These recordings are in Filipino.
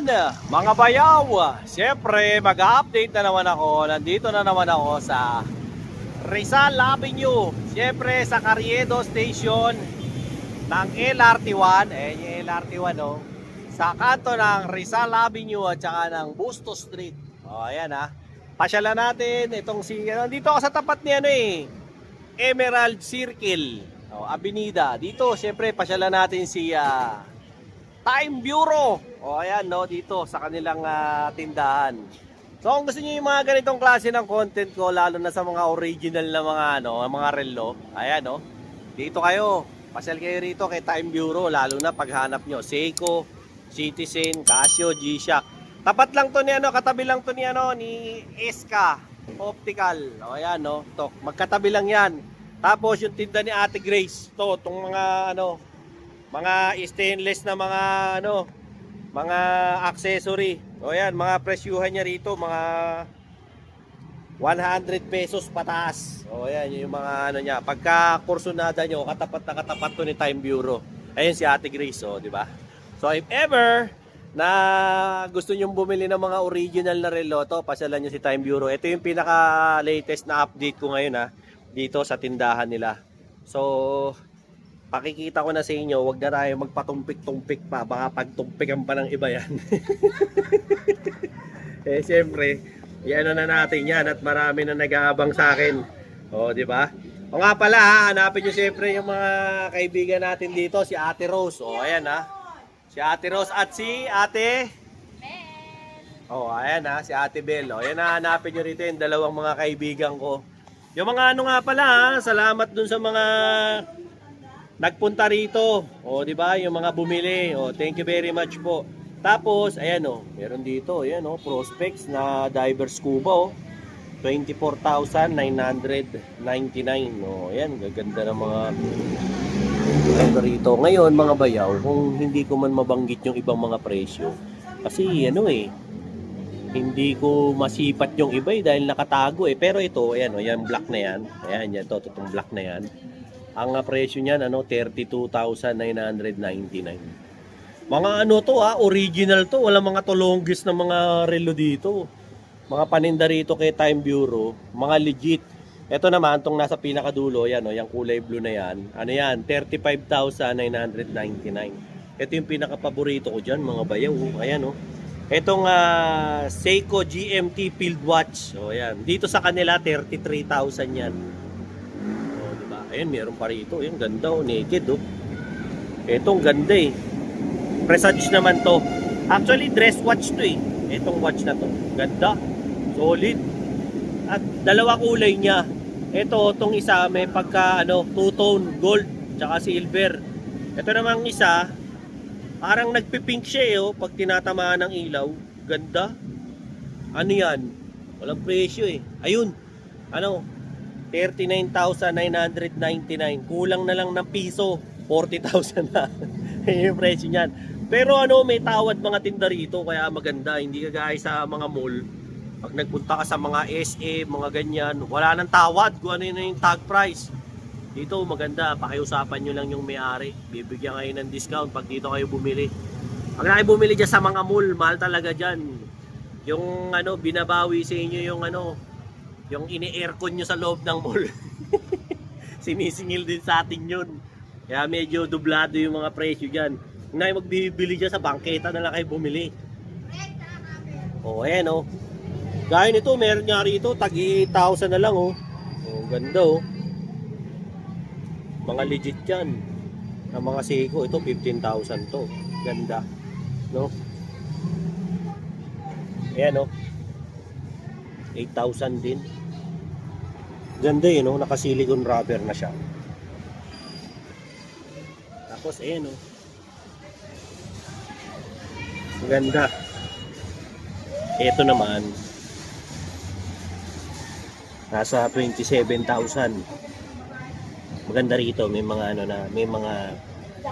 mga bayaw, siyempre mag-update na naman ako. Nandito na naman ako sa Rizal Avenue. Siyempre sa Carriedo Station ng LRT1. Yung LRT1 sa kanto ng Rizal Avenue at saka ng Bustos Street. Ayan pasyalan natin itong dito ako sa tapat ni Emerald Circle, Avenida. Dito siyempre pasyalan natin si Time Bureau. Ayan dito sa kanilang tindahan. So kung gusto niyo yung mga ganitong klase ng content ko, lalo na sa mga original na mga relo, ayan dito kayo. Pasyal kayo rito kay Time Bureau, lalo na paghanap nyo Seiko, Citizen, Casio, G-Shock. Tapat lang to katabi lang to ni SK Optical. Ayan to, magkatabi lang yan. Tapos yung tinda ni Ate Grace, tong mga mga stainless na mga accessory. Ayan, mga presyuhan niya rito, mga 100 pesos pataas. Ayan, yung mga niya. Pagka kursunada nyo, katapat na katapat to ni Time Bureau. Ayun si Ate Grace, di ba? So if ever na gusto nyo bumili ng mga original na relo, pasyalan nyo si Time Bureau. Ito yung pinaka latest na update ko ngayon dito sa tindahan nila. So pakikita ko na sa inyo, wag na tayo magpatumpik-tumpik pa, baka pagtumpikan pa ng iba yan. Siyempre, iano na natin yan at marami na nag-aabang sa akin. Di ba? O nga pala, hanapin nyo siyempre yung mga kaibigan natin dito, si Ate Rose. Ayan si Ate Rose at si Ate Bell. Ayan si Ate Bell. Ayan hanapin nyo rito yung dalawang mga kaibigan ko. Yung mga nga pala, salamat dun sa mga nagpunta rito, di ba? Yung mga bumili, thank you very much po. Tapos, ayan meron dito, ayan prospects na diver scuba, 24,999. Ayan, gaganda ng mga rito. Ngayon, mga bayaw, kung hindi ko man mabanggit yung ibang mga presyo, kasi hindi ko masipat yung iba dahil nakatago Pero ito, ayan yan black na yan. Ayan yan, itong black na yan. Ang presyo niyan 32,999. Mga original to, wala mga tolonggis na mga relo dito. Mga paninda rito kay Time Bureau, mga legit. Ito naman tong nasa pinakadulo, yan yung kulay blue na yan. 35,999. Ito yung pinaka-paborito ko diyan, mga bayaw. Ayan Itong Seiko GMT Field Watch. Ayan, dito sa kanila 33,000 yan. Ayun, meron pa rito. Yung ganda naked Etong ganda Presage naman to. Actually, dress watch to Etong watch na to. Ganda. Solid. At dalawa kulay niya. Itong isa may pagka two-tone gold tsaka silver. Ito namang isa parang nagpipink siya pag tinatamaan ng ilaw. Ganda. Ano yan? Walang presyo Ayun. 39,999. Kulang na lang ng piso, 40,000 na. Yung presyo niyan. Pero may tawad mga tinda rito, kaya maganda. Hindi kagaya sa mga mall. Pag nagpunta ka sa mga SM, mga ganyan, wala nang tawad kung ano yung tag price. Dito maganda, pakiusapan nyo lang yung may-ari. Bibigyan kayo ng discount pag dito kayo bumili. Pag na kayo bumili dyan sa mga mall, mahal talaga dyan. Yung binabawi sa inyo yung ini-aircon nyo sa loob ng mall. Sinisingil din sa atin yun. Kaya medyo dublado yung mga presyo dyan. Kung na magbibili dyan sa bangketa na lang kayo bumili. Ayan Gaya nito, meron nga rito, tag-1,000 na lang ganda Mga legit yan. Ang mga Seiko, ito 15,000 to. Ganda. Ayan 8,000 din. Ganda naka-silicone rubber na siya. Tapos ayan ganda. Ito naman nasa 27,000. Maganda rito, may mga may mga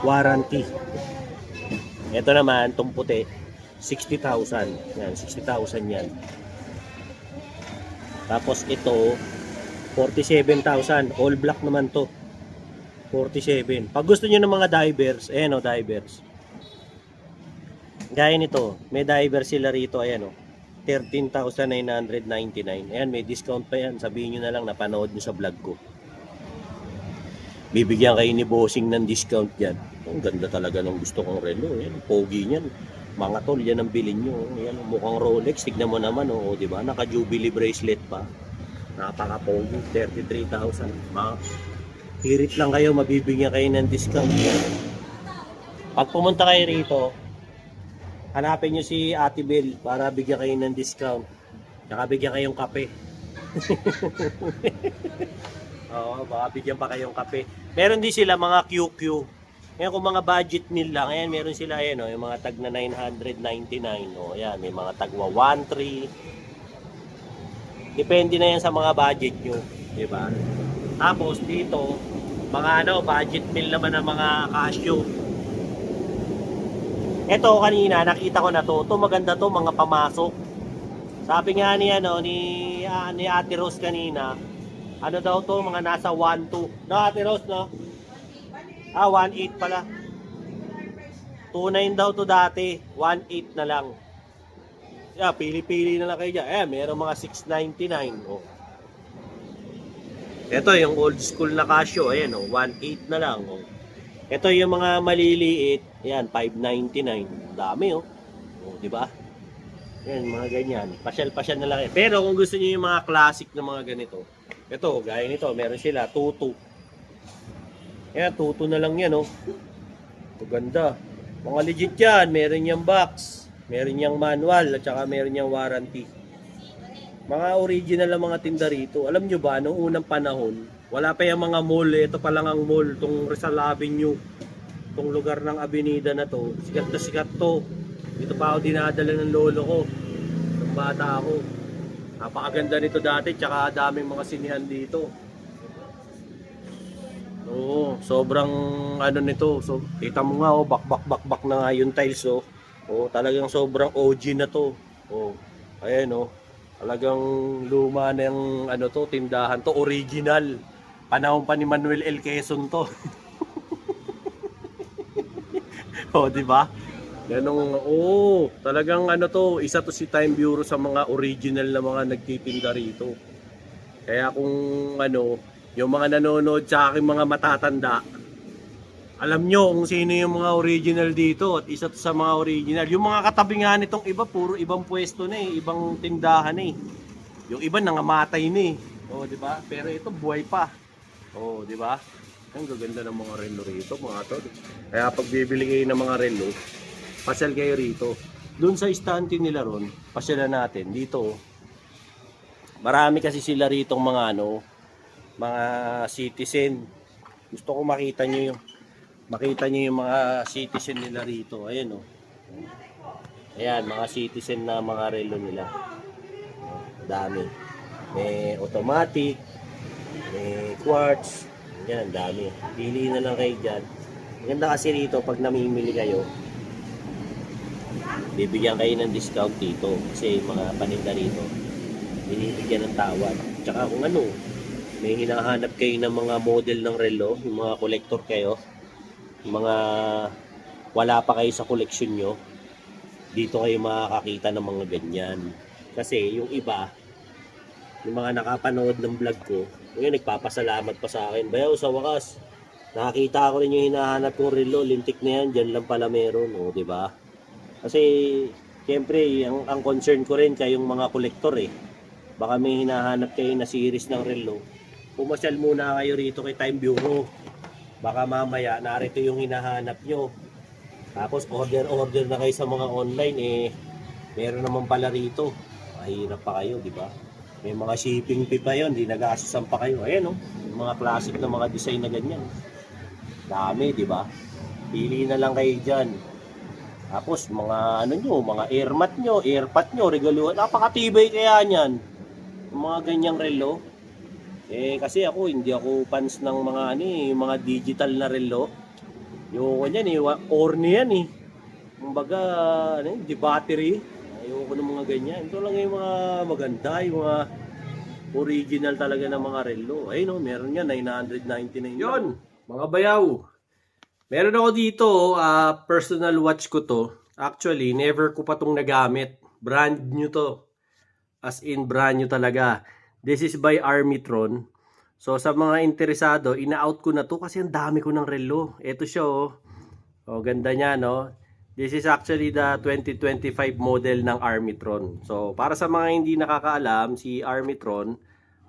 warranty. Ito naman tong puti 60,000. Yan, 60,000 yan. Tapos ito 47,000, all black naman to. 47. Pag gusto niyo ng mga divers, divers. Gaya nito, may diver sila rito, ayan oh. 13,999. Ayan, may discount pa yan. Sabihin nyo na lang, napanood nyo sa vlog ko. Bibigyan kayo ni bossing ng discount yan. Ang ganda talaga ng gusto kong relo. Ayan, pogi niyan. Mga tol, yan ang bilhin nyo. Ayan, mukhang Rolex. Tignan mo naman, oh, di ba? Naka-Jubilee bracelet pa. Napaka-pogi. 33,000. Hirit lang kayo, mabibigyan kayo ng discount. Pag pumunta kayo rito, hanapin nyo si Ate Bel para bigyan kayo ng discount. Tsaka bigyan kayong kape. Oo, baka bigyan pa kayong kape. Meron din sila mga QQ. Ngayon kung mga budget meal lang, ayan, meron sila ayan, oh, yung mga tag na 999. Oh, ayan, may mga tagwa 13. Depende na yan sa mga budget nyo. Diba? Tapos dito, mga budget meal naman ng mga Casio. Ito kanina nakita ko na to. Ito maganda to, mga pamasok. Sabi nga ni ni Ate Rose kanina, ano daw to, mga nasa 1.2. No, Ate Rose, no? 1.8 pala. 2.9 daw to dati, 1.8 na lang. Yeah, pili-pili na lang kayo dyan. Meron mga 699. Oh. Ito yung old school na Casio, ayan oh, 1.8 na lang. Oh. Ito yung mga maliliit, yan 599. Dami oh. Oh, di ba? Yan mga ganyan. Pasyal-pasyal na lang. Pero kung gusto niyo yung mga classic na mga ganito, ito gaya nito, meron sila tutu. Yan, tutu na lang yan oh. Ito ganda. Mga legit yan, meron yang box, meron yang manual at saka meron yang warranty. Mga original na mga tinda rito. Alam nyo ba, noong unang panahon, wala pa yung mga mall. Ito pa lang ang mall, itong Rizal Avenue. Itong lugar ng Avenida na to. Sikat na sikat to. Dito pa ako dinadala ng lolo ko. Nung bata ako. Napakaganda nito dati, tsaka daming mga sinihan dito. Oo, sobrang nito. So, kita mo nga, oh, bak na nga yung tiles, oh. Oh, talagang sobrang OG na to. Oh, ayan, oh. Talagang luma na yung tindahan to, original. Panahon pa ni Manuel L. Quezon to. Oh, di ba? Ganong talagang to, isa to si Time Bureau sa mga original na mga nagtitinda rito. Kaya kung yung mga nanonood sa aking mga matatanda, alam nyo kung sino yung mga original dito at isa to sa mga original. Yung mga katabi nga nitong iba, puro ibang pwesto na eh, ibang tindahan eh. Yung iba nangamatay na eh. Oh, di ba? Pero ito buhay pa. Oh, di ba? Ang gaganda ng mga relo rito, mga tol. Kaya pag bibili kayo ng mga relo, pasyal kayo rito. Doon sa istante nila ron, pasyalan natin dito. Marami kasi sila ritong mga mga citizen. Gusto ko makita nyo yung mga citizen nila rito. Ayan oh. Ayan, mga citizen na mga relo nila. Dami. May automatic, may quartz. Yan, dami. Pili na lang kayo dyan. Maganda kasi rito, pag namimili kayo, bibigyan kayo ng discount dito. Kasi mga paninda rito, binibigyan ng tawad. Tsaka kung may hinahanap kayo ng mga model ng relo, yung mga collector kayo, yung mga wala pa kayo sa collection nyo, dito kayo makakakita ng mga ganyan. Kasi yung iba, yung mga nakapanood ng vlog ko, ngayon nagpapasalamat pa sa akin. Bayaw, sa wakas, nakakita ko rin yung hinahanap kong relo, lintik na yan, dyan lang pala meron, di ba? Kasi, siyempre, ang concern ko rin kayong mga kolektor eh. Baka may hinahanap kayo na series ng relo. Pumasyal muna kayo rito kay Time Bureau. Baka mamaya, narito yung hinahanap nyo. Tapos, order na kayo sa mga online eh. Meron naman pala rito. Mahirap pa kayo, di ba? May mga shipping fee pa yun, di nag-aasusan pa kayo. Ayan yung mga classic na mga design na ganyan. Dami, di ba? Pili na lang kayo dyan. Tapos mga mga airmat nyo, airpat nyo, regaluhan. Napakatibay kaya niyan. Yung mga ganyang relo. Kasi hindi ako fans ng mga mga digital na relo. Yung kanyan corny yan eh. Kumbaga, di battery. Ayoko ng mga ganyan. Ito lang yung mga maganda, yung mga original talaga ng mga relo. Ayun meron yan, 999 yun. Mga bayaw. Meron ako dito, personal watch ko to. Actually, never ko pa tong nagamit. Brand new to. As in, brand new talaga. This is by Armitron. So, sa mga interesado, ina-out ko na to kasi ang dami ko ng relo. Ito siya, oh. Oh, ganda niya, no? This is actually the 2025 model ng Armitron. So, para sa mga hindi nakakaalam, si Armitron,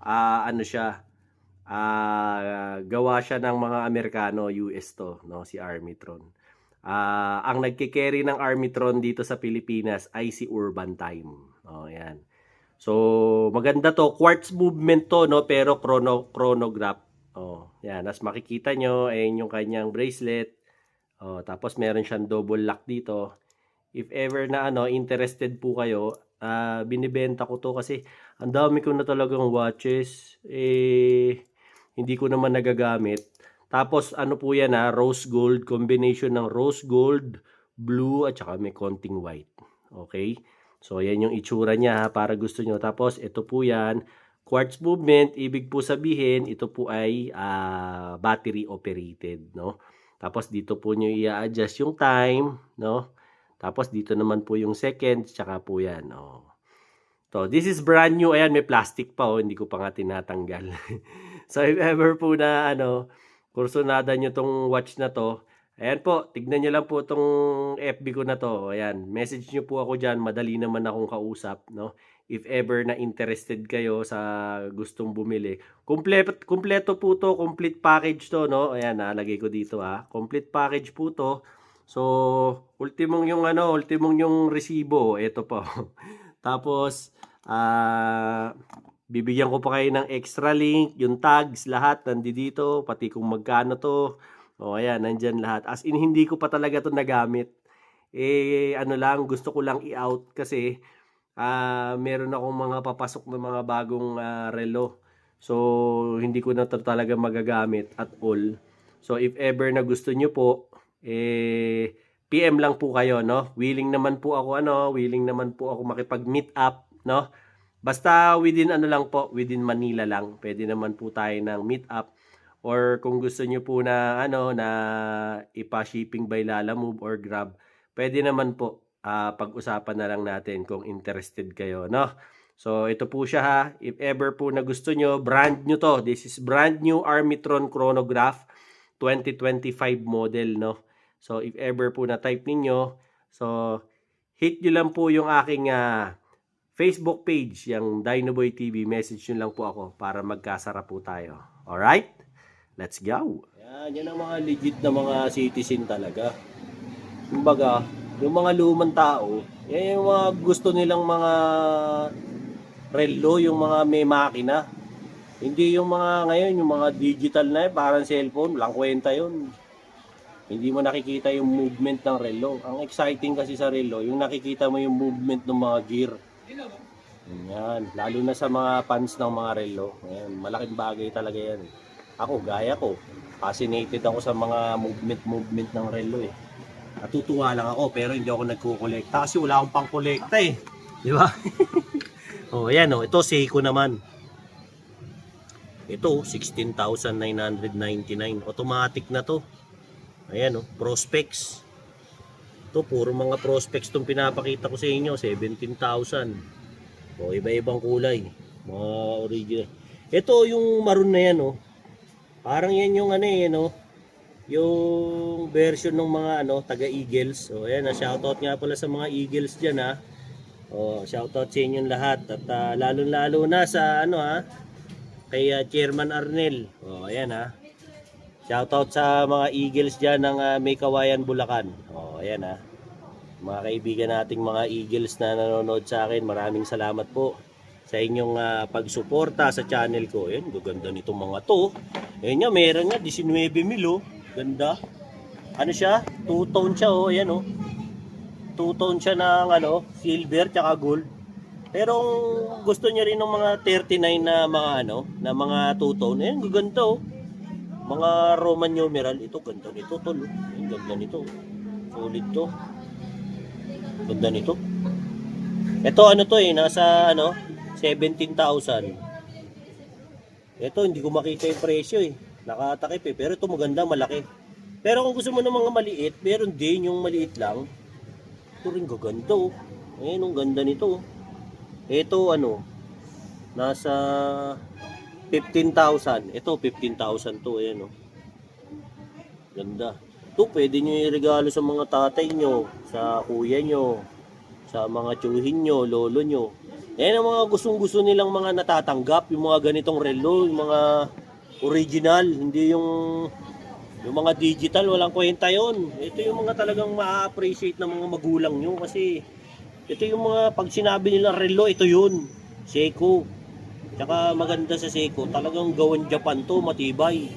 ano siya, gawa siya ng mga Amerikano, US to, no? Si Armitron. Ang nagkikerry ng Armitron dito sa Pilipinas ay si Urban Time. Oh, yan. So, maganda to. Quartz movement to, no? Pero chronograph. Oh, yan. As makikita nyo, ayun yung kanyang bracelet. Oh, tapos meron siyang double lock dito. If ever na interested po kayo, binibenta ko to kasi ang dami ko na talagang watches. Hindi ko naman nagagamit. Tapos ano po yan rose gold, combination ng rose gold, blue at saka may konting white. Okay? So yan yung itsura niya para gusto nyo. Tapos ito po yan, quartz movement, ibig po sabihin ito po ay battery operated, no? Tapos dito po nyo i-adjust yung time, no? Tapos dito naman po yung seconds, tsaka po yan, oh. So this is brand new. Ayan, may plastic pa, oh. Hindi ko pa nga tinatanggal. So if ever po na kursunada nyo tong watch na to, ayan po, tignan nyo lang po tong FB ko na to. Ayan, message nyo po ako dyan. Madali naman akong kausap, no? If ever na interested kayo sa gustong bumili. Kompleto po to, complete package to, no? Ayan, nalagay ko dito, complete package po to. So, ultimong yung resibo, ito po. Tapos, bibigyan ko pa kayo ng extra link, yung tags, lahat nandito, pati kung magkano to. O ayan, nandyan lahat. As in, hindi ko pa talaga to nagamit. Gusto ko lang i-out kasi meron akong mga papasok na mga bagong relo. So, hindi ko na to talaga magagamit at all. So, if ever na gusto nyo po, PM lang po kayo, no? Willing naman po ako makipag-meet up, no? Basta within within Manila lang. Pwede naman po tayo ng meet up. Or kung gusto niyo po na na ipa-shipping by Lalamove or Grab, pwede naman po pag-usapan na lang natin kung interested kayo, no? So ito po siya if ever po na gusto nyo, brand new to. This is brand new Armitron chronograph 2025 model, no? So if ever po na type ninyo, so hit nyo lang po yung aking Facebook page, yung Dinoboy TV. Message nyo lang po ako para magkasara po tayo. Alright? Let's go! Yan ang mga legit na mga citizen talaga. Kumbaga, yung mga lumang tao, yan yung mga gusto nilang mga relo, yung mga may makina. Hindi yung mga ngayon, yung mga digital na parang cellphone, walang kwenta yun. Hindi mo nakikita yung movement ng relo. Ang exciting kasi sa relo, yung nakikita mo yung movement ng mga gear. Yan, lalo na sa mga fans ng mga relo. Yan, malaking bagay talaga yan. Ako, gaya ko, fascinated ako sa mga movement ng relo eh. Natutuwa lang ako pero hindi ako nagkukolekta kasi wala akong pang-kolekta eh. Di ba? Oh, ayan oh, ito Seiko naman. Ito 16,999. Automatic na to. Ayan oh, Prospex. Ito puro mga Prospex tong pinapakita ko sa inyo, 17,000. O iba-ibang kulay, mga original. Ito yung maroon na yan oh. Parang yan yung yung version ng mga taga Eagles. So ayan, shoutout nga pala sa mga Eagles diyan Oh, shoutout sa inyong lahat at lalo-lalo na sa kay Chairman Arnel. Oh, ayan Shoutout sa mga Eagles diyan ng May Kawayan, Bulacan. Oh, ayan Mga kaibigan nating mga Eagles na nanonood sa akin, maraming salamat po sa inyong pagsuporta sa channel ko. Ayan, gaganda nitong mga to. Ayan nga, meron nga 19,000 oh. Ganda. Ano siya? Two-tone siya oh, ayan oh. Two-tone siya ng silver tsaka gold. Pero kung gusto niya rin ng mga 39 na mga na mga two-tone, ayan, gaganda oh. Mga Roman numeral, ito ganda nito tol. Ayan, ganda nito. Solid to. Ganda nito. Ito to nasa 17,000. Ito hindi ko makita yung presyo nakatakip pero ito maganda, malaki. Pero kung gusto mo ng mga maliit, meron din yung maliit lang. Ito rin gaganda oh. Ayan, ang ganda nito oh. Ito ano, nasa 15,000. Ito 15,000 to, ayan oh. Ganda. Ito pwede nyo i-regalo sa mga tatay nyo, sa kuya nyo, sa mga tiyuhin nyo, lolo nyo. Ayan ang mga gustong-gusto nilang mga natatanggap, yung mga ganitong relo, yung mga original, hindi yung mga digital, walang kwenta yon. Ito yung mga talagang ma-appreciate ng mga magulang nyo kasi ito yung mga pag sinabi nila relo, ito yun. Seiko. Tsaka maganda sa Seiko, talagang gawan Japan to, matibay.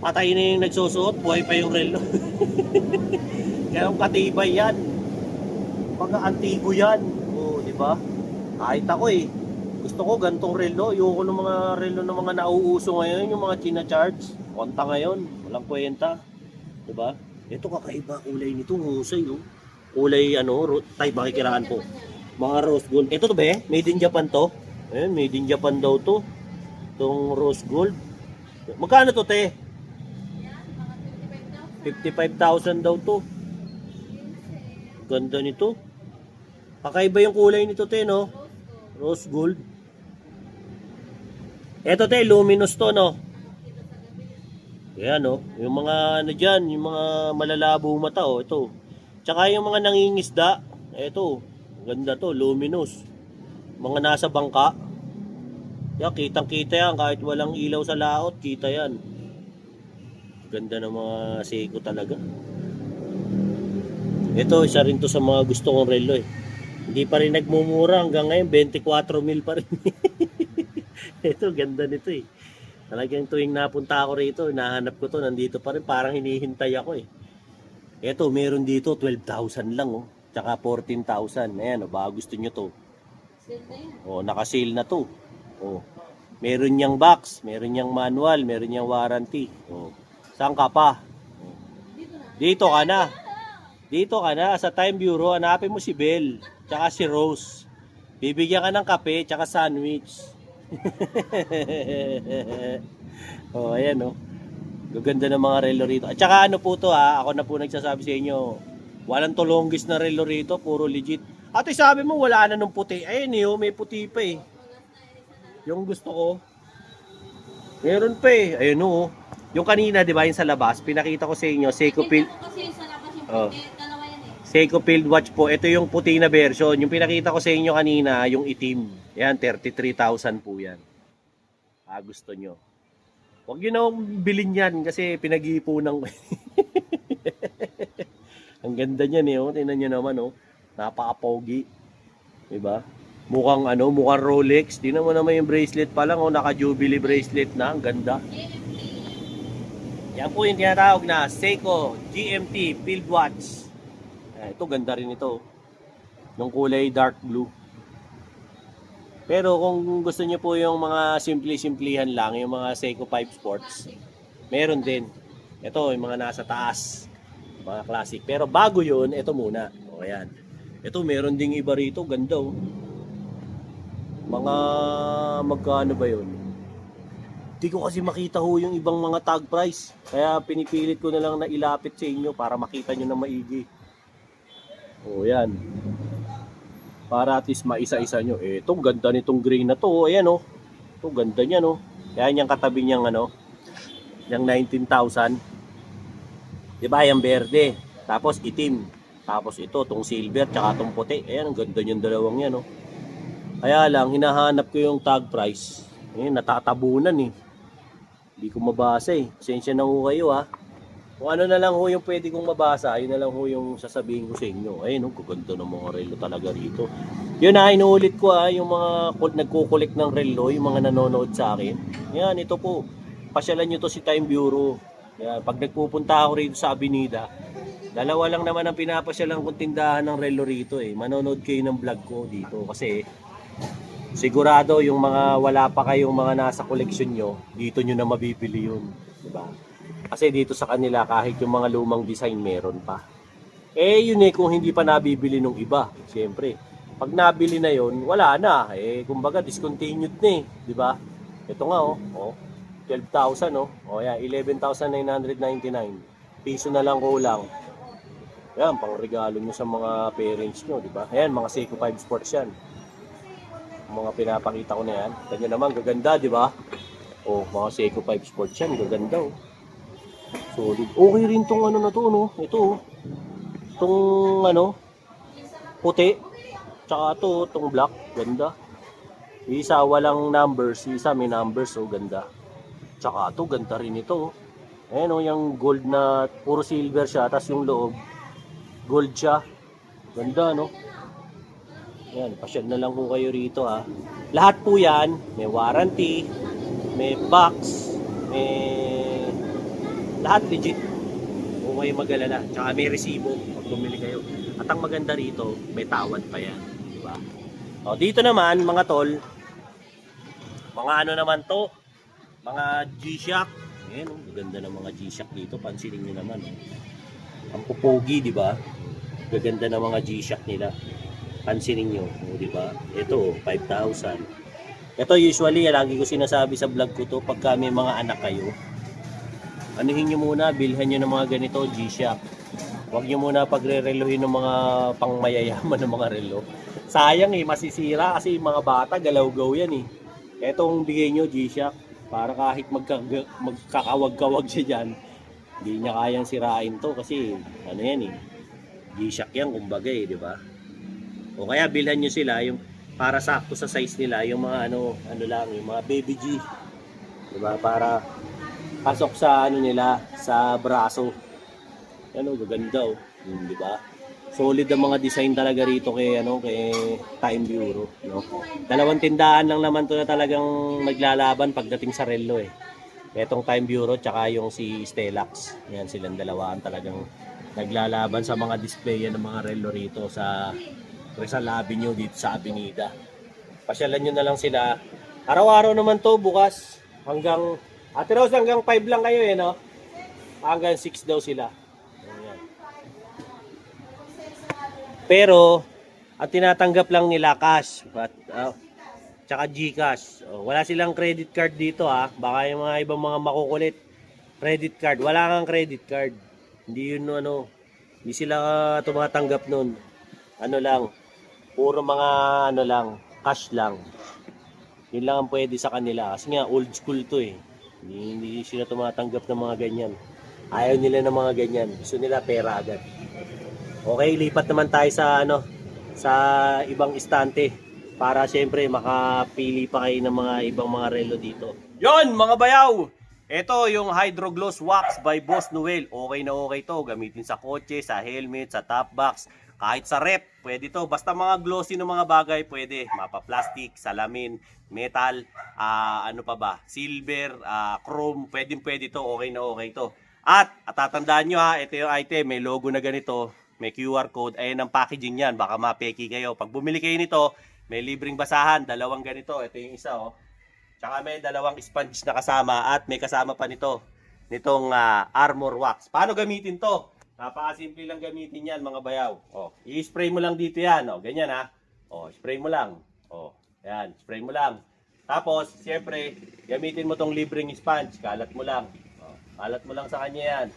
Patay na yung nagsusuot, buhay pa yung relo. Kaya ang katibay yan. Pagka-antigo yan. Oo, di ba? Kahit ako eh. Gusto ko gantong relo. Ayoko ng mga relo ng mga nauuso ngayon, yung mga china-charge. Konta ngayon, walang kwenta. Di ba? Ito kakaiba kulay nito, husay oh. Kulay ano, tay bakikiraan po. Mga rose gold. Ito to be, made in Japan to. Ayun, made in Japan daw to. Itong rose gold. Magkano to te? 55,000 daw to. Ganda nito. Kakaiba yung kulay nito te no. Rose gold. Ito te, luminous to no. Ayan no. Yung mga ano dyan, yung mga malalabo mata oh. Ito. Tsaka yung mga nangingisda, eto, ganda to, luminous. Mga nasa bangka. Yan, kitang-kita yan, kahit walang ilaw sa laot, kita yan. Ganda ng mga Seiko talaga. Ito, isa rin to sa mga gusto kong relo eh. Hindi pa rin nagmumura hanggang ngayon, 24 mil pa rin. Ito, ganda nito eh. Talagang tuwing napunta ako rito, nahanap ko to, nandito pa rin, parang hinihintay ako eh. Eto, meron dito 12,000 lang oh. Tsaka 14,000. Ayan oh, baka gusto nyo to. Oh, naka-sale na to. Oh. Meron niyang box, meron niyang manual, meron niyang warranty. Oh. Saan ka pa? Oh. Dito ka na. Dito ka na sa Time Bureau, hanapin mo si Belle, tsaka si Rose. Bibigyan ka ng kape, tsaka sandwich. Oh, ayan oh. Gaganda ng mga relo rito. At saka ano po to ha, ako na po nagsasabi sa inyo, walang tulonggis na relo rito, puro legit. Ate sabi mo wala na nung puti. Ayun eh, may puti pa eh. Yung gusto ko. Meron pa eh. Ayun oh. Yung kanina, di ba, yung sa labas, pinakita ko sa inyo, Seiko Field. Oh. Seiko Field Watch po. Ito yung puti na version. Yung pinakita ko sa inyo kanina, yung itim. Yan, 33,000 po yan. Gusto nyo. Huwag yun na bilhin yan kasi pinag-iipunan ko. Ang ganda niyan eh, oh. Tingnan nyo naman oh. Napaka-pogi. Diba? Mukhang ano, mukhang Rolex. Tingnan mo naman yung bracelet pa lang oh, naka-Jubilee bracelet na, ang ganda. Yan po yung tinatawag na Seiko GMT Field Watch. Ito ganda rin ito. Yung kulay dark blue. Pero kung gusto niyo po yung mga simple-simplihan lang, yung mga Seiko 5 Sports, meron din. Ito, yung mga nasa taas, mga classic. Pero bago yun, ito muna. O, ayan. Ito, meron ding iba rito. Ganda, oh. Mga, magkano ba yun? Hindi ko kasi makita ho yung ibang mga tag price. Kaya pinipilit ko na lang na ilapit sa inyo para makita nyo na maigi. O, yan. Para at least maisa-isa nyo. Itong ganda nitong gray na to. Ayan oh. Ito ganda niya no. Yan yung katabi niyang ano. Yung 19,000. Diba yung berde. Tapos itim. Tapos ito, itong silver. Tsaka itong puti. Ayan, ang ganda niyang dalawang yan no. Kaya lang, hinahanap ko yung tag price. Ayan, natatabunan eh. Hindi ko mabasa eh. Pasensya na ho kayo ha. Kung ano na lang ho yung pwede kong mabasa, yun na lang ho yung sasabihin ko sa inyo. Ayun, oh, gaganda ng mga relo talaga rito. Yun na, inuulit ko yung mga nagkukulik ng relo, yung mga nanonood sa akin. Yan, ito po. Pasyalan nyo to si Time Bureau. Yan, pag nagpupunta ako rito sa Avenida, dalawa lang naman ang pinapasyalan kong tindahan ng relo rito eh. Manonood kayo ng vlog ko dito kasi sigurado yung mga wala pa kayong mga nasa koleksyon nyo, dito nyo na mabibili yun. Diba? Kasi dito sa kanila kahit yung mga lumang design meron pa. Yun kung hindi pa nabibili nung iba, siyempre. Pag nabili na yon, wala na. Kumbaga discontinued na eh, di ba? Ito nga oh, 12,000 oh. Oh yeah, 11,999. Piso na lang kulang. Yan, pang regalo nyo sa mga parents nyo, di ba? Ayan, mga Seiko 5 Sports yan. Mga pinapakita ko na yan. Kanya naman, gaganda, di ba? Oh, mga Seiko 5 Sports yan, gaganda oh. Solid. Okay rin tong ano na to, no? Ito oh. Itong ano, puti. Tsaka to, itong black, ganda. Isa walang numbers, isa may numbers, oh, ganda. Tsaka to, ganda rin ito oh. Ayan oh, yung gold na, puro silver siya, tapos yung loob, gold siya. Ganda, no? Yan, pasyal na lang po kayo rito, ha. Lahat po yan, may warranty, may box, may... Lahat legit. Huwag kayo mag-alala. Tsaka may resibo pag bumili kayo. At ang maganda rito, may tawad pa yan. Diba? O, dito naman, mga tol, mga ano naman to, mga G-Shock. Ayan, oh, ganda ng mga G-Shock dito. Pansinin nyo naman. Oh. Ang pupogi, di ba? Gaganda ng mga G-Shock nila. Pansinin nyo, oh, di ba? Ito, 5,000. Ito usually, lagi ko sinasabi sa vlog ko to, pagka may mga anak kayo, anuhin nyo muna, bilhan nyo ng mga ganito, G-Shock. Huwag nyo muna pagre-relohin ng mga pangmayayaman ng mga relo. Sayang masisira kasi yung mga bata, galaw-gaw yan eh. Etong bigay nyo, G-Shock, para kahit magkakawag-kawag siya dyan, hindi niya kayang sirain to kasi ano yan eh, G-Shock yan kumbaga eh, di ba? O kaya bilhan nyo sila yung para sakto sa size nila, yung mga ano lang, yung mga baby G, di ba? Para pasok sa ano nila, sa braso. Ano, gaganda oh, di ba? Solid ang mga design talaga rito kay Time Bureau, no? Dalawang tindahan lang naman to na talagang naglalaban pagdating sa relo eh. Etong Time Bureau tsaka yung si Stellax. Yan silang dalawaan talagang naglalaban sa mga display ng mga relo rito sa Rizal Avenue dito sa Avenida. Pasyalan nyo na lang sila. Araw-araw naman to, bukas hanggang Ate Rose, hanggang 5 lang kayo eh, no? Hanggang 6 daw sila. Ayan. Pero ang tinatanggap lang nila cash at tsaka GCash. Wala silang credit card dito ha. Baka yung mga ibang mga makukulit. Credit card, wala kang credit card. Hindi yun ano, hindi sila tumatanggap nun. Ano lang, puro mga ano lang, cash lang. Yun lang ang pwede sa kanila kasi nga old school to eh. Hindi sila tumatanggap ng mga ganyan. Ayaw nila ng mga ganyan. Gusto nila pera agad. Okay, lipat naman tayo sa ano, sa ibang istante para syempre makapili pa kayo ng mga ibang mga relo dito. Yon mga bayaw! Ito yung Hydro Gloss Wax by Boss Noel. Okay na okay to. Gamitin sa kotse, sa helmet, sa top box, kahit sa rep. Pwede to. Basta mga glossy ng mga bagay, pwede. Mapa-plastic, salamin, metal, ano pa ba? Silver, chrome. Pwede to. Okay na okay to. At tatandaan nyo ha, ito yung item. May logo na ganito. May QR code. Ayan ang packaging yan. Baka mapeki kayo. Pag bumili kayo nito, may libreng basahan. Dalawang ganito. Ito yung isa oh. Tsaka may dalawang sponge na kasama. At may kasama pa nito. Nitong Armor Wax. Paano gamitin to? Napakasimple lang gamitin yan mga bayaw. Oh, i-spray mo lang dito yan. Oh, ganyan ha. Oh, spray mo lang. Oh, yan. Spray mo lang. Tapos, siyempre, gamitin mo tong libreng sponge. Kalat mo lang. Oh, kalat mo lang sa kanya yan.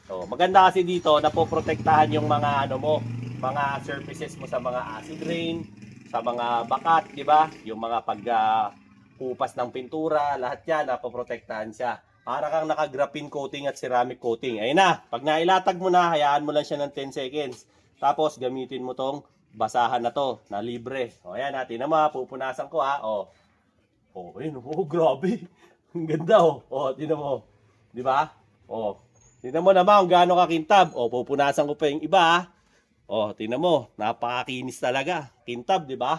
So, maganda kasi dito, napoprotektahan yung mga ano mo, mga surfaces mo sa mga acid rain, sa mga bakat, di ba? Yung mga pagkupas ng pintura, lahat yan, napoprotektahan siya. Para kang naka-graphene coating at ceramic coating. Ayun na, pag nailatag mo na, hayaan mo lang siya ng 10 seconds. Tapos, gamitin mo tong basahan na to, na libre. O, ayan natin na pupunasan ko ha. O, ayun, grabe. Ang ganda o, tinan mo. Di ba? O, tinan mo naman kung gaano kakintab. O, pupunasan ko pa yung iba ha. O, tinan mo, napakakinis talaga. Kintab, di ba?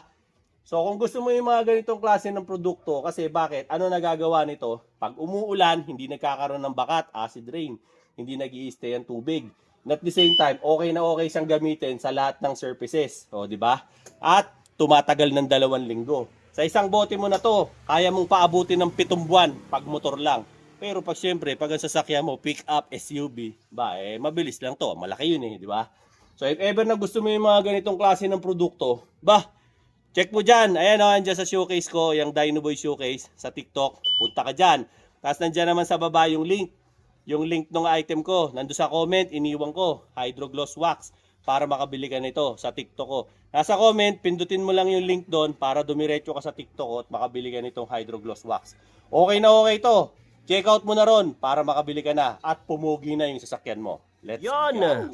So, kung gusto mo yung mga ganitong klase ng produkto, kasi bakit? Ano nagagawa nito? Pag umuulan, hindi nagkakaroon ng bakat, acid rain, hindi nag-i-stay ang tubig. And at the same time, okay na okay siyang gamitin sa lahat ng surfaces. O, di ba? At tumatagal ng 2 linggo. Sa isang bote mo na to, kaya mong paabutin ng 7 buwan pag motor lang. Pero pag siyempre, pag ang sasakyan mo, pick up, SUV, mabilis lang to. Malaki yun di ba? So, if ever na gusto mo yung mga ganitong klase ng produkto, check mo dyan. Ayan andyan sa showcase ko, yung Dino Boy Showcase sa TikTok. Punta ka dyan. Tapos nandyan naman sa baba yung link. Yung link ng item ko. Nandun sa comment, iniwan ko. Hydro Gloss Wax. para makabili ka nito sa TikTok ko. Nasa comment, pindutin mo lang yung link doon para dumiretso ka sa TikTok ko at makabili ka nitong Hydro Gloss Wax. Okay na okay to. Check out mo na ron para makabili ka na at pumugi na yung sasakyan mo. Let's go!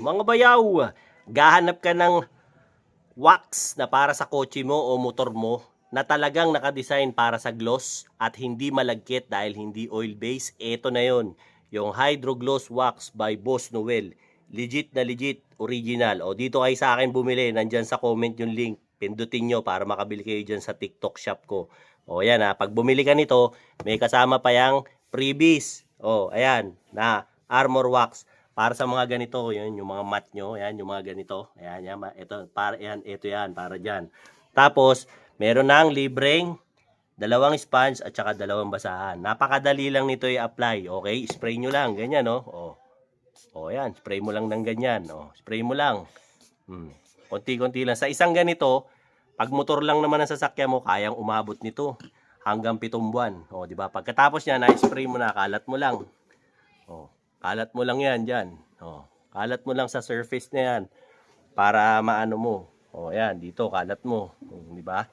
Mga bayaw, gahanap ka ng wax na para sa kotse mo o motor mo na talagang nakadesign para sa gloss at hindi malagkit dahil hindi oil-based. Ito na yon, yung Hydro Gloss Wax by Boss Noel. Legit na legit, original. O dito kayo sa akin bumili, nandyan sa comment yung link. Pindutin nyo para makabili kayo dyan sa TikTok shop ko. O yan ha, pag bumili ka nito, may kasama pa yung freebies. O ayan, na armor wax. Para sa mga ganito, yun, yung mga mat nyo, yan, yung mga ganito. Ayan, yan, ito yan, para dyan. Tapos, meron nang libreng 2 sponge at saka 2 basahan. Napakadali lang nito i-apply, okay? Spray nyo lang, ganyan, no? O, yan, spray mo lang ng ganyan. O, spray mo lang. Konti-konti lang. Sa isang ganito, pag motor lang naman ang sasakyan mo, kayang umabot nito hanggang 7 buwan. O, di ba? Pagkatapos niya, na-spray mo na, kalat mo lang. O, kalat mo lang yan dyan. O, kalat mo lang sa surface na yan para maano mo. O, yan, dito, kalat mo. O, di ba?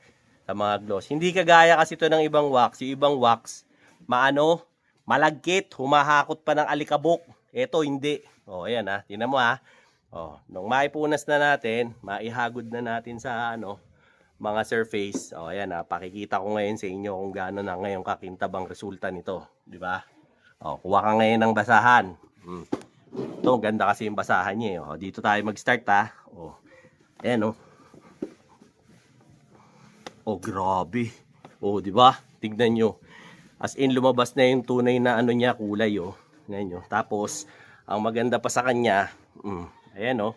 Sa mga gloss. Hindi kagaya kasi ito ng ibang wax. Yung ibang wax, malagkit, humahakot pa ng alikabok. Ito, hindi. O, ayan ha. Tingnan mo ha. O, nung maipunas na natin, maihagod na natin sa mga surface. O, ayan ha. Pakikita ko ngayon sa inyo kung gaano na ngayon kakintabang resulta nito. Di ba? O, kuha ka ngayon ng basahan. Ito, ganda kasi yung basahan niya. O, dito tayo mag-start ha. O, ayan o. O, grabe. O, di ba? Tignan nyo. As in, lumabas na yung tunay na niya, kulay o. Ngayon, tapos ang maganda pa sa kanya, ayan o,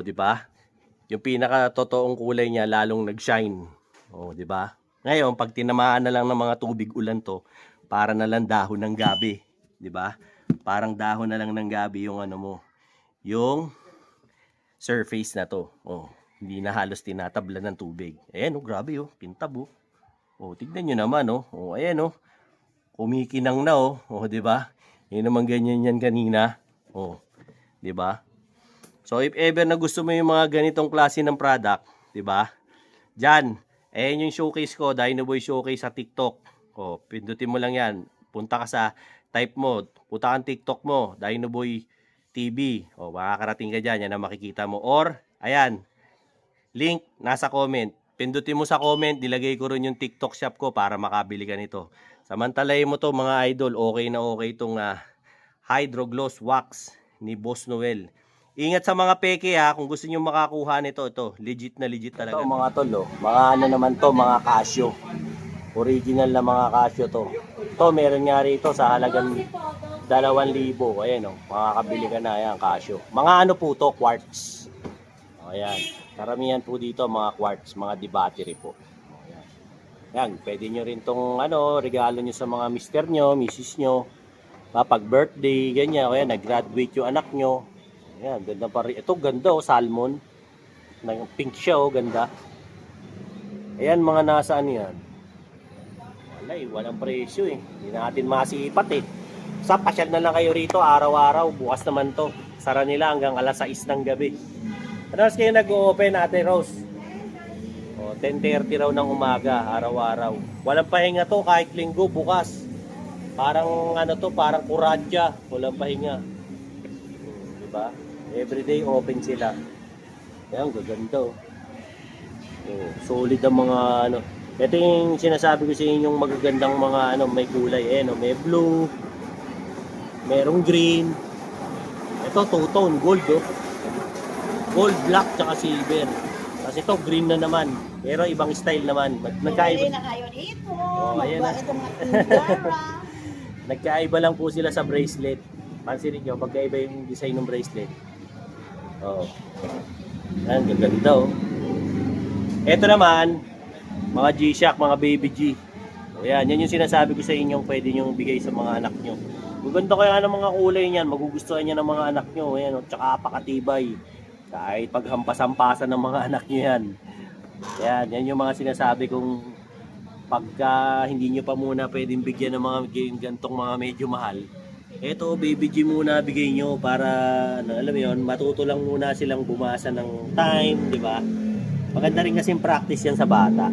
di ba? Yung pinaka totoong kulay niya lalong nag-shine. O, di ba? Ngayon, pag tinamaan na lang ng mga tubig ulan to, para na lang dahon ng gabi, di ba? Parang dahon na lang ng gabi yung mo, yung surface na to. O, hindi na halos tinatablan ng tubig. Ayan o, grabe o, pintab o. O, tignan nyo naman o. O, ayan o. Kumikinang na o. O, di ba? Yun naman ganyan yan kanina. Oh, 'di ba? So if ever na gusto mo yung mga ganitong klase ng product, 'di ba? Diyan, ayan yung showcase ko, Dinoboy Showcase sa TikTok. Oh, pindutin mo lang 'yan. Punta ka sa type mo, punta kang TikTok mo, Dinoboy TV. Oh, makakarating ka diyan, yan ang makikita mo. Or ayan, link nasa comment. Pindutin mo sa comment, nilagay ko rin yung TikTok shop ko para makabili ka nito. Samantalahin mo to mga idol, okay na okay itong Hydro Gloss Wax ni Boss Noel. Ingat sa mga peke ha, kung gusto niyo makakuha nito, ito, legit na legit talaga. Ito mga tol, mga naman to, mga Casio. Original na mga Casio to. Ito, meron nga rito sa halagang 2,000. Ayan makakabili ka na, ayan, Casio. Mga po to, quartz. Ayan, karamihan po dito mga quartz, mga di-battery po. Yan, pwede nyo rin tong regalo nyo sa mga mister nyo, misis nyo. Pag birthday, ganyan. Kaya nag-graduate yung anak nyo. Yan, ganda pa rin. Ito, ganda salmon. Pink siya ganda. Ayan, mga nasaan yan. Walang presyo Hindi natin masipat Sa pasyal na lang kayo rito, araw-araw. Bukas naman to. Sara nila hanggang alas 6 ng gabi. Ano kayo nag-open Ate Rose? 10:30 raw ng umaga, araw-araw. Walang pahinga to kahit linggo, bukas. Parang parang kuradya, walang pahinga. Diba? Everyday open sila. Ayan, gaganda solid ang mga Ito yung sinasabi ko sa inyong magagandang mga may kulay. May blue, merong green. Ito two-tone, gold Gold, black, tsaka silver. Kasi ito green na naman, pero ibang style naman. Nagkaiba na kayo dito. Ayan na. Nagkaiba lang po sila sa bracelet. Pansinin nyo, magkaiba yung design ng bracelet. Yan, gaganda Ito naman, mga G-Shock, mga baby G. Yan yung sinasabi ko sa inyo, pwede nyo bigay sa mga anak nyo. Maganda kaya ng mga kulay niyan, magugustuhan niya ng mga anak nyo. Ayan, tsaka apakatibay. Kahit paghampas-hampasan ng mga anak nyo yan. Yan yung mga sinasabi kong pagka hindi nyo pa muna pwedeng bigyan ng mga gantong mga medyo mahal, Ito, Baby G muna bigay nyo para, ano, alam mo yun, matuto lang muna silang bumasa ng time, di ba? Maganda rin kasing practice yan sa bata.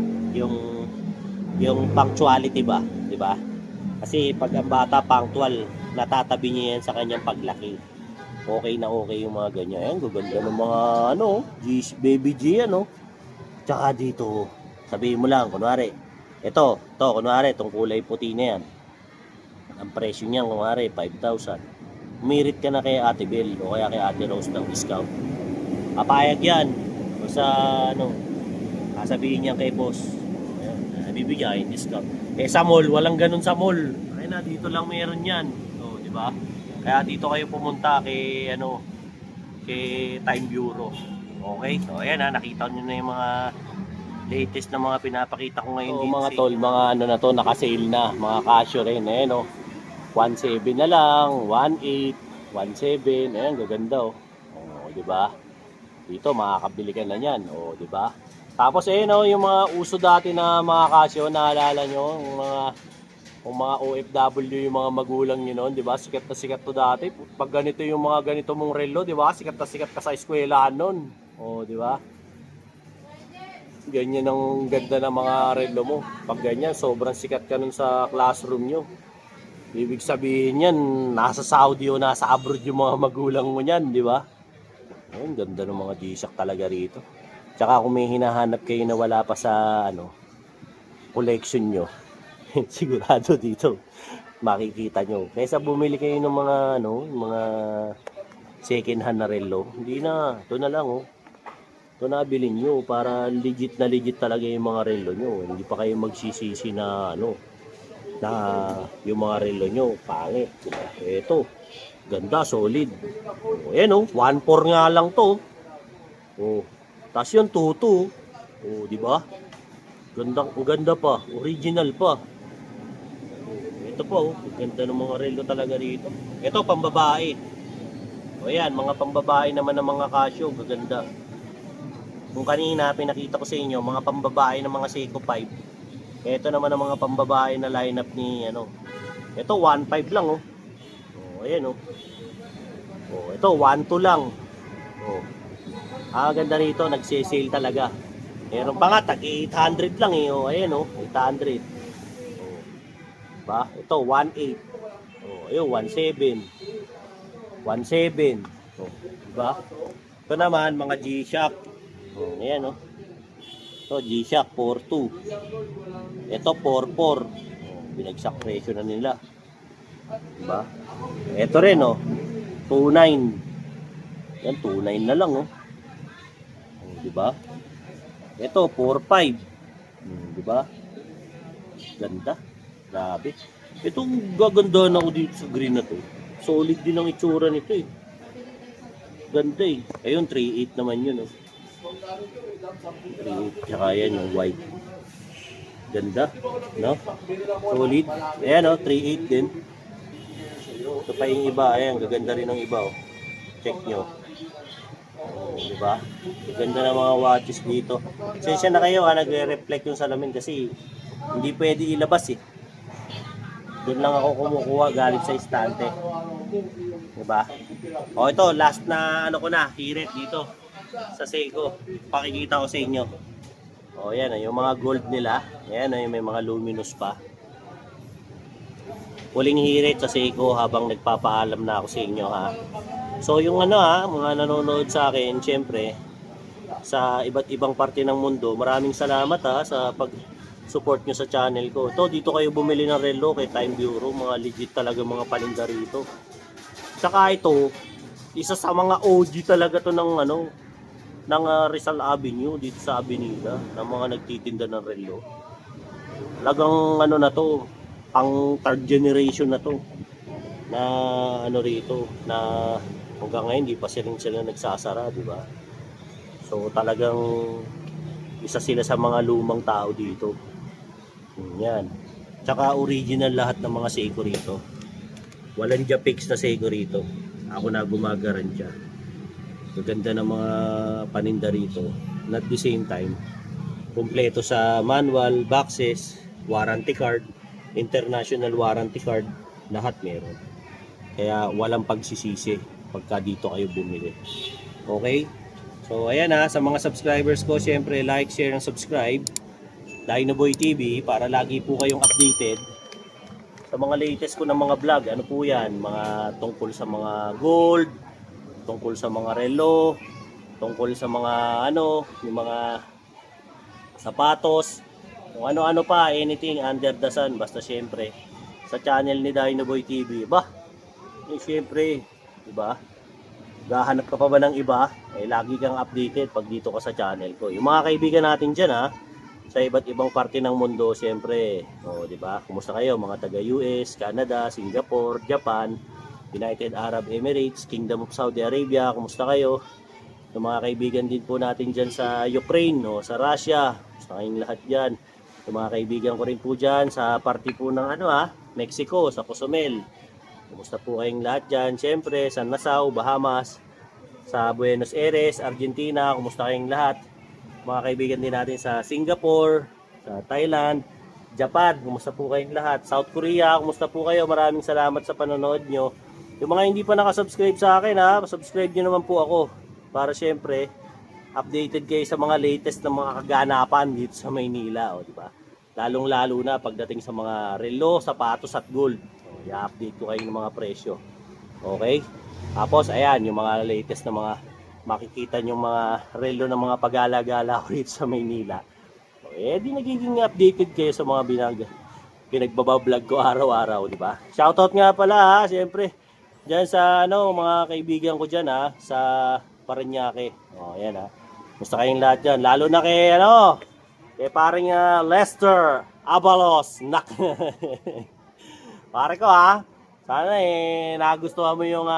Yung punctuality ba, di ba? Kasi pag ang bata punctual, natatabi niya yan sa kanyang paglaki. Okay na okay yung mga ganyan. Ayan, gaganda ng mga, ano, Baby G, ano. Tsaka dito, sabihin mo lang, kunwari, kunwari, itong kulay puti na yan. Ang presyo niyan, kunwari, 5,000. Umirit ka na kay Ate Bel o kaya kay Ate Rose ng discount. Papayag yan. O sa, ano, sasabihin niya kay boss. Ayan, bibigyan discount. Eh sa mall, walang ganun sa mall. Ay na, dito lang meron yan. O, di ba? Kaya dito kayo pumunta kay, ano, kay Time Bureau. Okay? So, ayan ha, nakita nyo na yung mga latest na mga pinapakita ko ngayon dito. Mga tol, mga ano na to, naka-sale na. Mga Casio rin, eh, no? 1.7 na lang, 1.8, 1.7. Ayan, gaganda, oh. O, di ba? Dito, makakabili ka na yan. O, di ba? Tapos, eh, no, yung mga uso dati na mga Casio, naalala nyo, yung mga OFW, yung mga magulang nyo noon, di ba? Sikat na sikat to dati. Pag ganito yung mga ganito mong relo, di ba? Sikat na sikat ka sa eskwelahan noon. O, di ba? Ganyan ang ganda ng mga relo mo. Pag ganyan, sobrang sikat ka nun sa classroom nyo. Ibig sabihin yan, nasa Saudi o nasa abroad yung mga magulang mo niyan, di ba? Ang ganda ng mga G-Shock talaga rito. Tsaka kung may hinahanap kayo na wala pa sa ano collection nyo, sigurado dito makikita nyo. Kaysa bumili kayo ng mga ano, mga second hand na relo, hindi na, ito na lang oh. Ito na bilhin nyo para legit talaga yung mga relo nyo. Hindi pa kayo magsisisi na ano, na yung mga relo nyo pangit. Ito, ganda, solid. Ayan oh, 1.4 nga lang to. Oh, tas yung 2.2. Oh, di ba? Ganda pa, original pa. Ito pa oh, ganda ng mga relo talaga dito. Ito pambabae. O yan, mga pambabae naman ng mga Casio, gaganda. Kung kanina pinakita ko sa inyo, mga pambabae ng mga Seiko 5. Ito naman ang mga pambabae na lineup ni ano. Ito 1.5 lang oh. Oh, ayan oh. Oh, ito 1.2 lang. Oh. Ganda rito, nagse-sale talaga. Meron pa nga tag 800 lang eh. Oh, ayan oh, 800. Oh. Ba? Ito 1.8. Oh, ayun 1.7. 1.7. Oh, diba? Ito naman mga G-Shock. Oh, ayan oh. Ito G-Shock 4.2. Ito 4.4. Oh, binagsak presyo na nila. Diba? Ito rin oh. 2.9. Yan 2.9 na lang oh. Oh, diba? Ito 4.5. Diba? Ganda. Grabe. Ito gagandahan ako dito sa green na to. Solid din ang itsura nito eh. Ganda eh. Ayun 3.8 naman yun oh. 3.8. Tsaka yan yung white. Ganda. No? Solid. Ayan oh, 3.8 din. Ito pa yung iba. Ayan, gaganda rin ang iba oh. Check nyo. Oh, diba? Ganda ng mga watches dito. Sensya na kayo nagre-reflect yung salamin kasi hindi pwede ilabas eh. Doon lang ako kumukuha galing sa istante. Diba? O ito, last na ano ko na, hirit dito sa Seiko. Pakikita ko sa inyo. O yan, yung mga gold nila. Ayan, yung may mga luminous pa. Huling hirit sa Seiko habang nagpapaalam na ako sa inyo ha. So yung ano mga nanonood sa akin, syempre, sa iba't ibang parte ng mundo, maraming salamat sa pag-support nyo sa channel ko. Ito, dito kayo bumili ng relo kay Time Bureau, mga legit talaga mga paninda rito. Tsaka ito, isa sa mga OG talaga to ng ano, ng Rizal Avenue, dito sa Avenida, ng mga nagtitinda ng relo. Talagang ano na to, pang third generation na to, na ano rito, na hanggang ngayon di pa sila nagsasara, di ba? So talagang isa sila sa mga lumang tao dito. Yan. Tsaka original lahat ng mga Seiko rito. Walang Japix na Seiko rito. Ako na gumagarantiya. Gaganda ng mga paninda rito. And at the same time, kumpleto sa manual, boxes, warranty card, international warranty card, lahat meron. Kaya walang pagsisisi pagka dito kayo bumili. Okay? So ayan sa mga subscribers ko, syempre like, share, and subscribe Dinoboy TV para lagi po kayong updated sa mga latest ko ng mga vlog. Ano po yan? Mga tungkol sa mga gold, tungkol sa mga relo, tungkol sa mga yung mga sapatos, kung ano-ano pa, anything under the sun. Basta syempre sa channel ni Dinoboy TV. Syempre, diba? Gahanap ka pa ba ng iba? Lagi kang updated pag dito ka sa channel ko. Yung mga kaibigan natin dyan sa iba't ibang parte ng mundo, syempre, diba? Kumusta kayo? Mga taga US, Canada, Singapore, Japan, United Arab Emirates, Kingdom of Saudi Arabia, kumusta kayo? Yung mga kaibigan din po natin dyan sa Ukraine, sa Russia, kumusta kayong lahat dyan? Yung mga kaibigan ko rin po dyan sa parte po ng Mexico, sa Cozumel. Kumusta po kayong lahat dyan? Siyempre, San Nassau, Bahamas, sa Buenos Aires, Argentina, kumusta kayong lahat? Mga kaibigan din natin sa Singapore, sa Thailand, Japan, kumusta po kayong lahat? South Korea, kumusta po kayo? Maraming salamat sa panonood nyo. Yung mga hindi pa nakasubscribe sa akin, subscribe nyo naman po ako. Para siyempre, updated kayo sa mga latest na mga kaganapan dito sa Maynila. Diba? Lalong-lalo na pagdating sa mga relo, sapatos at gold. I-update ko kayo ng mga presyo. Okay? Tapos ayan, yung mga latest na mga makikita nyo mga relo ng mga pagala-gala dito sa Maynila. Di nagiging updated kayo sa mga pinagbabablog ko araw-araw, di ba? Shoutout nga pala siyempre diyan sa mga kaibigan ko diyan sa Parañaque. Ayan Gusto kayong lahat diyan, lalo na kay kay paring Lester Abalos. Pare ko sana nagustuhan mo yung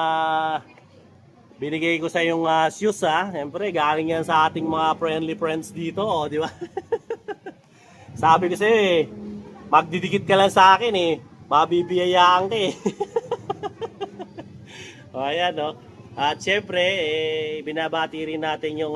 binigay ko sa yung shoes Siyempre galing yan sa ating mga friendly friends dito, di ba? Sabi ko sa'yo magdidikit ka lang sa akin mabibiyayaan ka Ayan At syempre binabati rin natin yung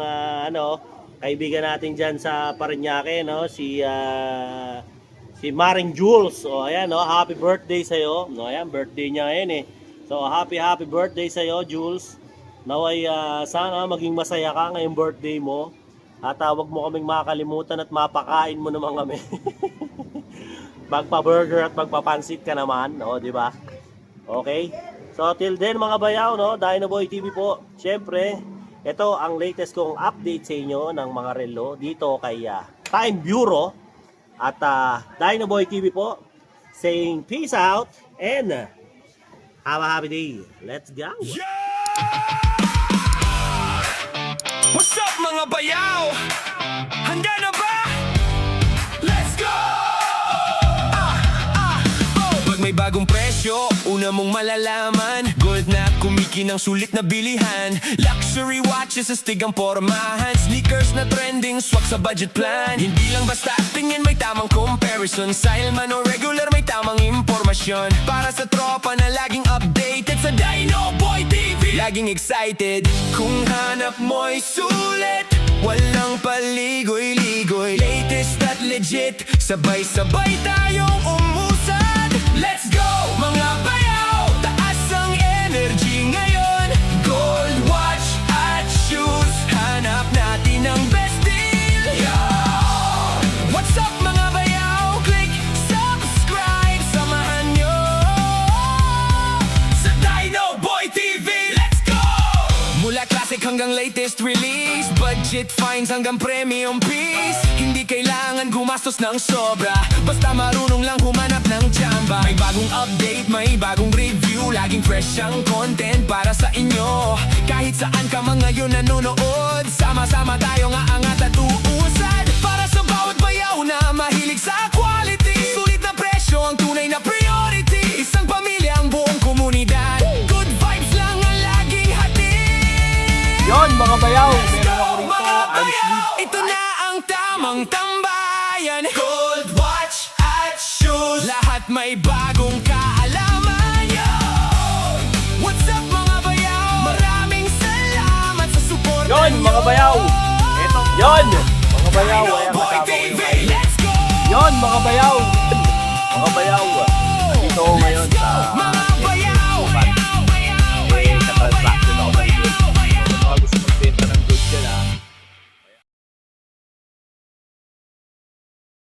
kaibigan natin dyan sa Parañaque, si Maring Jules. Ayan happy birthday sa'yo. Ayan, birthday niya ngayon So happy birthday sa'yo, Jules. Naway sana maging masaya ka ngayong birthday mo. At wag mo kaming makalimutan at mapakain mo naman kami. Magpa-burger at magpapansit ka naman, di ba? Okay? So till then mga bayaw, Dinoboy TV po. Syempre, ito ang latest kong update sa inyo ng mga relo dito kay Time Bureau. At Dinoboy TV po, saying peace out and have a happy day. Let's go! What's up mga bayaw? Handa na ba? Let's go! Pag may bagong presyo, una mong malalaman. Gold na kumikinang sulit na bilihan. Luxury watches sa stigang pormahan. Sneakers na trending, swak sa budget plan. Hindi lang basta tingin, may tamang comparison. Style man o regular, may tamang impormasyon. Para sa tropa na laging updated sa Dinoboy TV. Laging excited kung hanap mo'y sulit. Walang paligoy-ligoy. Latest at legit, sabay-sabay tayong umusad. Let's go mga bayaw, taas ang energy ngayon. Gold watch at shoes, hanap natin ang best deal. What's up mga bayaw? Click subscribe, samahan nyo sa Dinoboy TV. Let's go! Mula classic hanggang latest release, budget finds hanggang premium piece. Hindi kailangan gumastos ng sobra, basta marunong lang humanap ng tsamba. May bagong update, may bagong review, laging fresh ang content para sa inyo. Kahit saan ka man ngayon nanonood, sama-sama tayo nga angat at uusad. Para sa bawat bayaw na mahilig sa quality, sulit na presyo ang tunay na priority. Isang pamilya ang buong komunidad, good vibes lang ang laging hatid. Yon mga bayaw, meron ako rito Mga ang bayaw, ito na ang tamang tambayan. Gold watch at shoes, lahat may bagong kaalaman. What's up mga bayaw? Maraming salamat sa suporta Yon nyo. mga bayaw, eto yon mga bayaw, ayan Dinoboy kasama ko TV, yung let's go! yon mga bayaw, mga bayaw.